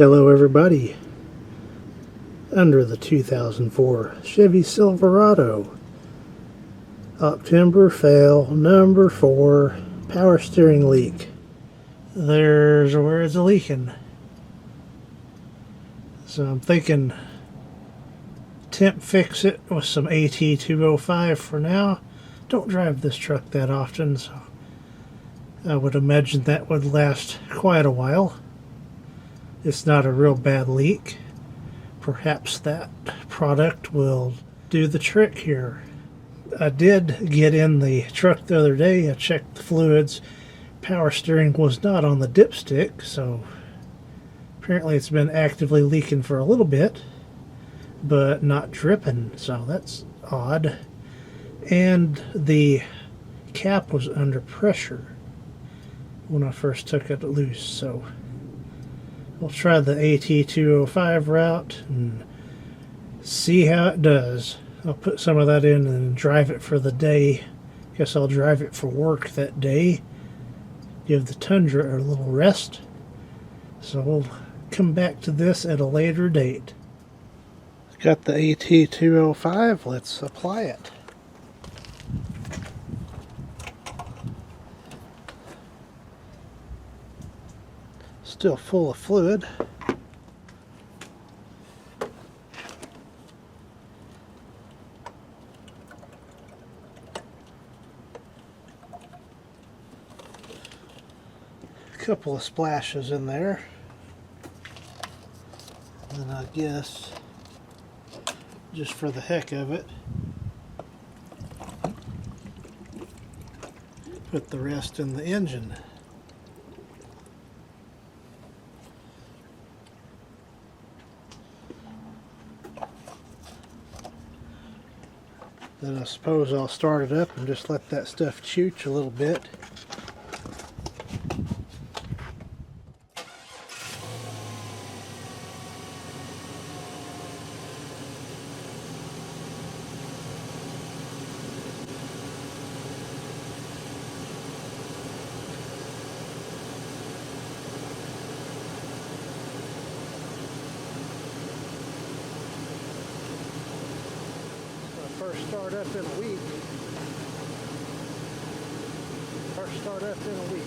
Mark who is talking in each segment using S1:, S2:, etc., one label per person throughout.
S1: Hello everybody. Under the 2004 Chevy Silverado, Octember fail number 4, power steering leak. There's where it's leaking. So I'm thinking temp fix it with some AT205 for now. Don't drive this truck that often, so I would imagine that would last quite a while. It's not a real bad leak. Perhaps that product will do the trick here. I did get in the truck the other day. I checked the fluids. Power steering was not on the dipstick, so apparently it's been actively leaking for a little bit, but not dripping, so that's odd. And the cap was under pressure when I first took it loose, so we'll try the AT205 route and see how it does. I'll put some of that in and drive it for the day. Guess I'll drive it for work that day. Give the Tundra a little rest. So we'll come back to this at a later date. Got the AT205. Let's apply it. Still full of fluid. A couple of splashes in there. And I guess, just for the heck of it, put the rest in the engine. Then I suppose I'll start it up and just let that stuff chooch a little bit. First start up in a week. First start up in a week.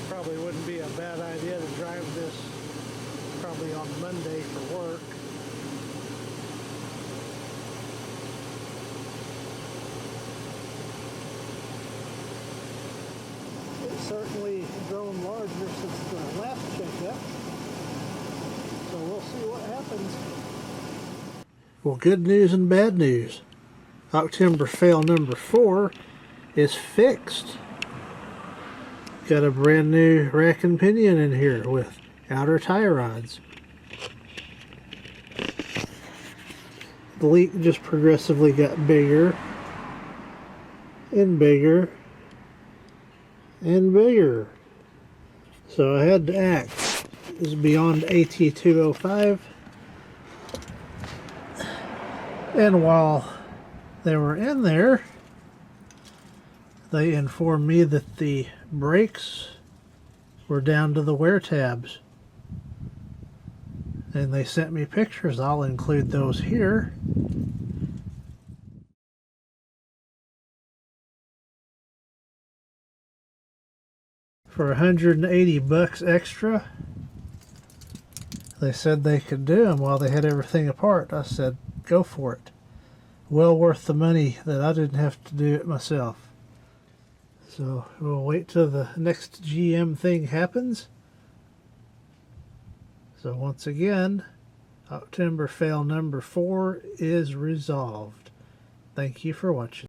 S1: Probably wouldn't be a bad idea to drive this probably on Monday for work. It's certainly grown larger since the last checkup, so we'll see what happens. Well, good news and bad news. Octember fail number 4 is fixed. Got a brand new rack and pinion in here with outer tie rods. The leak just progressively got bigger and bigger and bigger. So I had to act. This is beyond AT205. And while they were in there, they informed me that the brakes were down to the wear tabs. And they sent me pictures. I'll include those here. For $180 extra, they said they could do them while they had everything apart. I said, go for it. Well worth the money that I didn't have to do it myself. So we'll wait till the next GM thing happens. So once again, Octember fail number 4 is resolved. Thank you for watching.